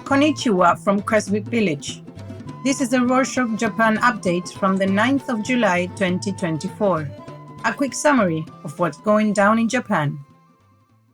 Konnichiwa from Creswick Village. This is the Rorschach Japan update from the 9th of July 2024. A quick summary of what's going down in Japan.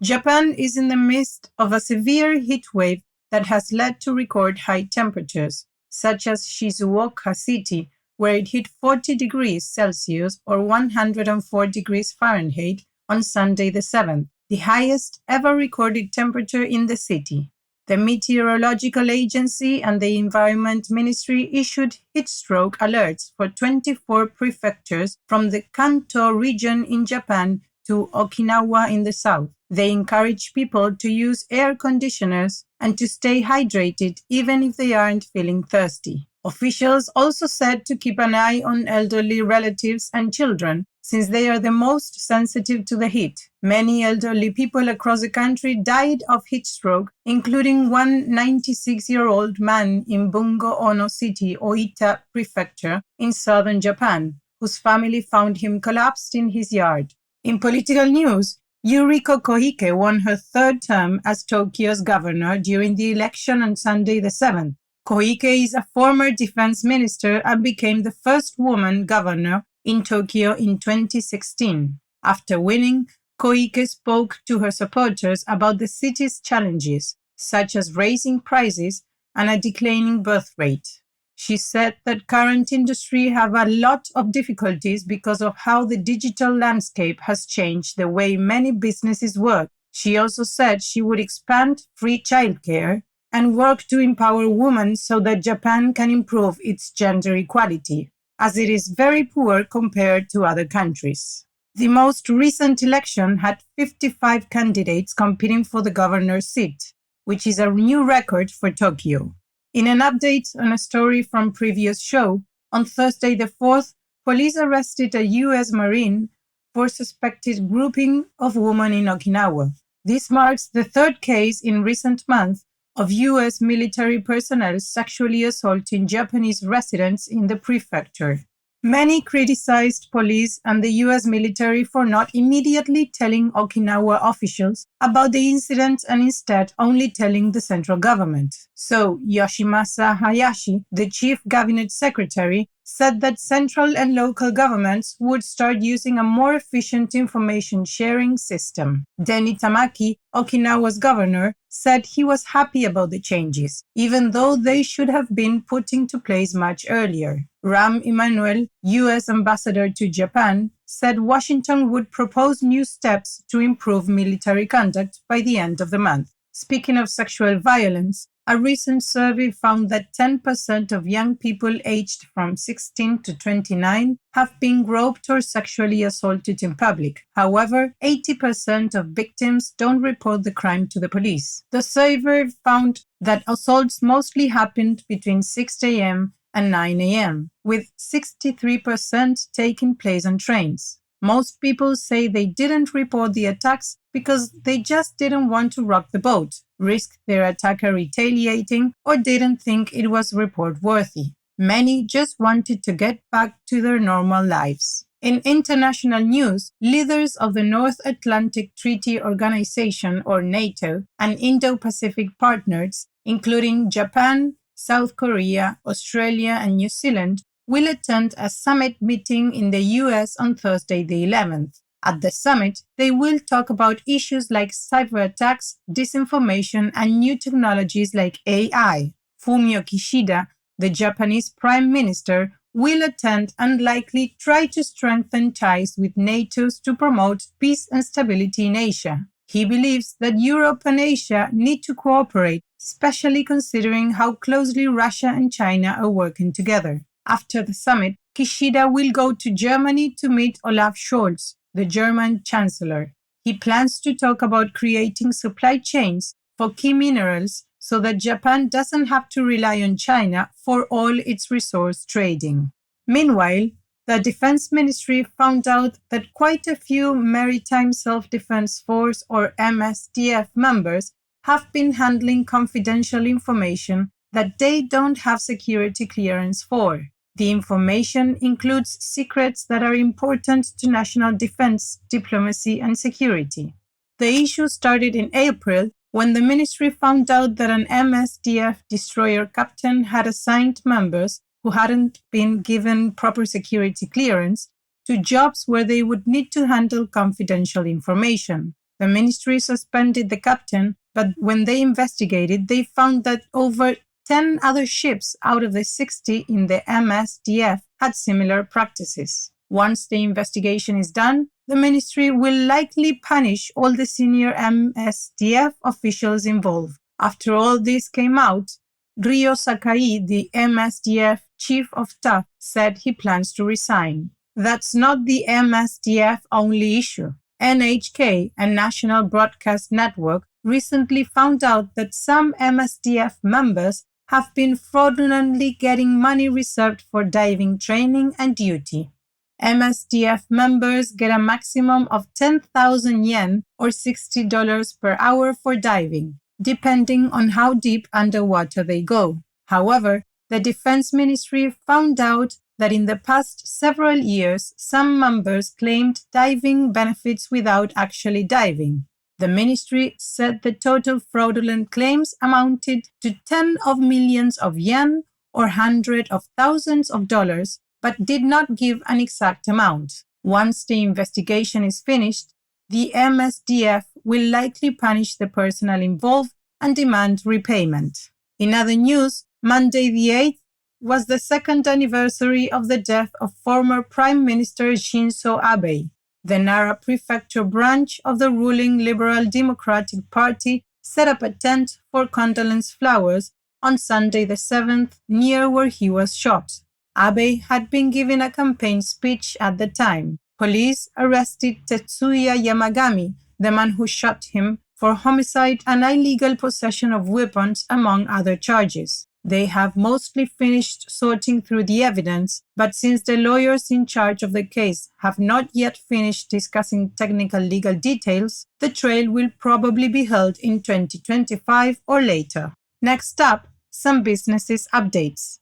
Japan is in the midst of a severe heat wave that has led to record high temperatures, such as Shizuoka City, where it hit 40 degrees Celsius or 104 degrees Fahrenheit on Sunday the 7th, the highest ever recorded temperature in the city. The Meteorological Agency and the Environment Ministry issued heatstroke alerts for 24 prefectures from the Kanto region in Japan to Okinawa in the south. They encourage people to use air conditioners and to stay hydrated even if they aren't feeling thirsty. Officials also said to keep an eye on elderly relatives and children, since they are the most sensitive to the heat. Many elderly people across the country died of heat stroke, including one 96-year-old man in Bungo Ono City, Oita Prefecture, in southern Japan, whose family found him collapsed in his yard. In political news, Yuriko Koike won her third term as Tokyo's governor during the election on Sunday the 7th. Koike is a former defense minister and became the first woman governor in Tokyo in 2016. After winning, Koike spoke to her supporters about the city's challenges, such as raising prices and a declining birth rate. She said that current industry have a lot of difficulties because of how the digital landscape has changed the way many businesses work. She also said she would expand free childcare and work to empower women so that Japan can improve its gender equality, as it is very poor compared to other countries. The most recent election had 55 candidates competing for the governor's seat, which is a new record for Tokyo. In an update on a story from previous show, on Thursday the 4th, police arrested a U.S. Marine for suspected grouping of women in Okinawa. This marks the third case in recent months of U.S. military personnel sexually assaulting Japanese residents in the prefecture. Many criticized police and the U.S. military for not immediately telling Okinawa officials about the incident and instead only telling the central government. So, Yoshimasa Hayashi, the chief cabinet secretary, said that central and local governments would start using a more efficient information sharing system. Deni Tamaki, Okinawa's governor, said he was happy about the changes, even though they should have been put into place much earlier. Rahm Emanuel, U.S. ambassador to Japan, said Washington would propose new steps to improve military conduct by the end of the month. Speaking of sexual violence, a recent survey found that 10% of young people aged from 16 to 29 have been groped or sexually assaulted in public. However, 80% of victims don't report the crime to the police. The survey found that assaults mostly happened between 6 a.m. and 9 a.m., with 63% taking place on trains. Most people say they didn't report the attacks because they just didn't want to rock the boat, risk their attacker retaliating, or didn't think it was report-worthy. Many just wanted to get back to their normal lives. In international news, leaders of the North Atlantic Treaty Organization, or NATO, and Indo-Pacific partners, including Japan, South Korea, Australia, and New Zealand, will attend a summit meeting in the US on Thursday the 11th. At the summit, they will talk about issues like cyber attacks, disinformation, and new technologies like AI. Fumio Kishida, the Japanese Prime Minister, will attend and likely try to strengthen ties with NATO to promote peace and stability in Asia. He believes that Europe and Asia need to cooperate, especially considering how closely Russia and China are working together. After the summit, Kishida will go to Germany to meet Olaf Scholz, the German Chancellor. He plans to talk about creating supply chains for key minerals so that Japan doesn't have to rely on China for all its resource trading. Meanwhile, the Defense Ministry found out that quite a few Maritime Self-Defense Force or MSDF members have been handling confidential information that they don't have security clearance for. The information includes secrets that are important to national defense, diplomacy, and security. The issue started in April when the ministry found out that an MSDF destroyer captain had assigned members who hadn't been given proper security clearance to jobs where they would need to handle confidential information. The ministry suspended the captain, but when they investigated, they found that over 10 other ships out of the 60 in the MSDF had similar practices. Once the investigation is done, the ministry will likely punish all the senior MSDF officials involved. After all this came out, Ryo Sakai, the MSDF chief of staff, said he plans to resign. That's not the MSDF only issue. NHK, a national broadcast network, recently found out that some MSDF members have been fraudulently getting money reserved for diving training and duty. MSDF members get a maximum of 10,000 yen or $60 per hour for diving, depending on how deep underwater they go. However, the Defense Ministry found out that in the past several years, some members claimed diving benefits without actually diving. The ministry said the total fraudulent claims amounted to tens of millions of yen or hundreds of thousands of dollars, but did not give an exact amount. Once the investigation is finished, the MSDF will likely punish the personnel involved and demand repayment. In other news, Monday the 8th was the second anniversary of the death of former Prime Minister Shinzo Abe. The Nara Prefecture branch of the ruling Liberal Democratic Party set up a tent for condolence flowers on Sunday the 7th near where he was shot. Abe had been giving a campaign speech at the time. Police arrested Tetsuya Yamagami, the man who shot him, for homicide and illegal possession of weapons, among other charges. They have mostly finished sorting through the evidence, but since the lawyers in charge of the case have not yet finished discussing technical legal details, the trial will probably be held in 2025 or later. Next up, some businesses updates.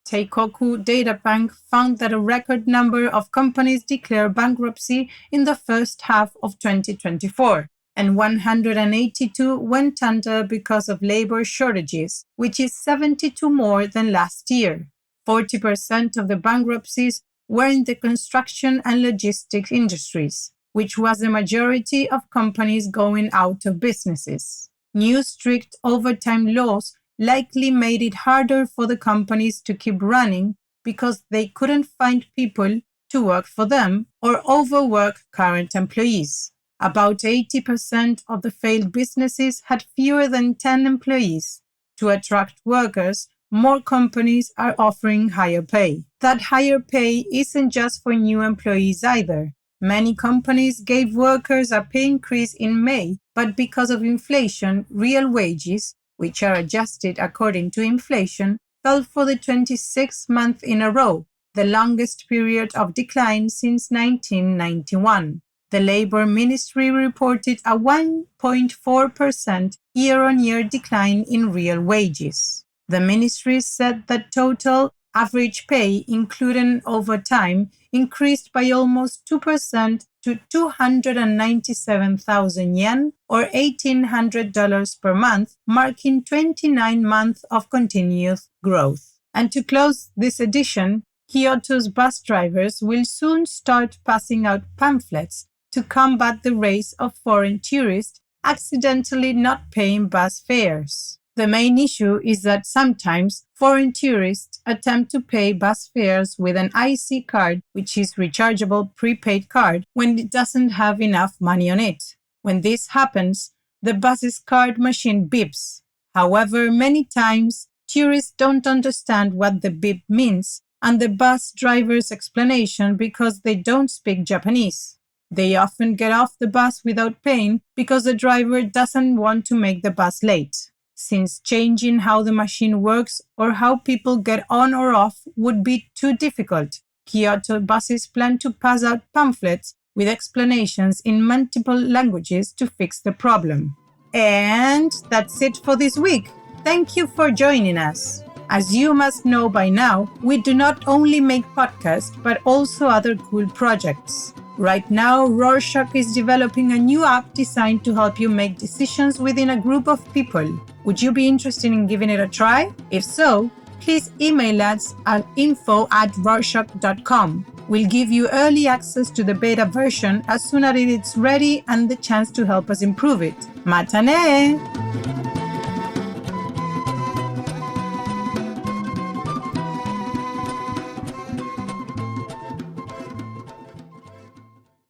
Teikoku Databank found that a record number of companies declared bankruptcy in the first half of 2024. And 182 went under because of labor shortages, which is 72 more than last year. 40% of the bankruptcies were in the construction and logistics industries, which was the majority of companies going out of businesses. New strict overtime laws likely made it harder for the companies to keep running because they couldn't find people to work for them or overwork current employees. About 80% of the failed businesses had fewer than 10 employees. To attract workers, more companies are offering higher pay. That higher pay isn't just for new employees either. Many companies gave workers a pay increase in May, but because of inflation, real wages, which are adjusted according to inflation, fell for the 26th month in a row, the longest period of decline since 1991. The Labor Ministry reported a 1.4% year-on-year decline in real wages. The ministry said that total average pay, including overtime, increased by almost 2% to 297,000 yen or $1,800 per month, marking 29 months of continuous growth. And to close this edition, Kyoto's bus drivers will soon start passing out pamphlets to combat the rise of foreign tourists accidentally not paying bus fares. The main issue is that sometimes foreign tourists attempt to pay bus fares with an IC card, which is rechargeable prepaid card, when it doesn't have enough money on it. When this happens, the bus's card machine beeps. However, many times tourists don't understand what the beep means and the bus driver's explanation because they don't speak Japanese. They often get off the bus without paying because the driver doesn't want to make the bus late. Since changing how the machine works or how people get on or off would be too difficult, Kyoto buses plan to pass out pamphlets with explanations in multiple languages to fix the problem. And that's it for this week. Thank you for joining us. As you must know by now, we do not only make podcasts, but also other cool projects. Right now, Rorschach is developing a new app designed to help you make decisions within a group of people. Would you be interested in giving it a try? If so, please email us at info@rorschach.com. We'll give you early access to the beta version as soon as it's ready and the chance to help us improve it. Matane!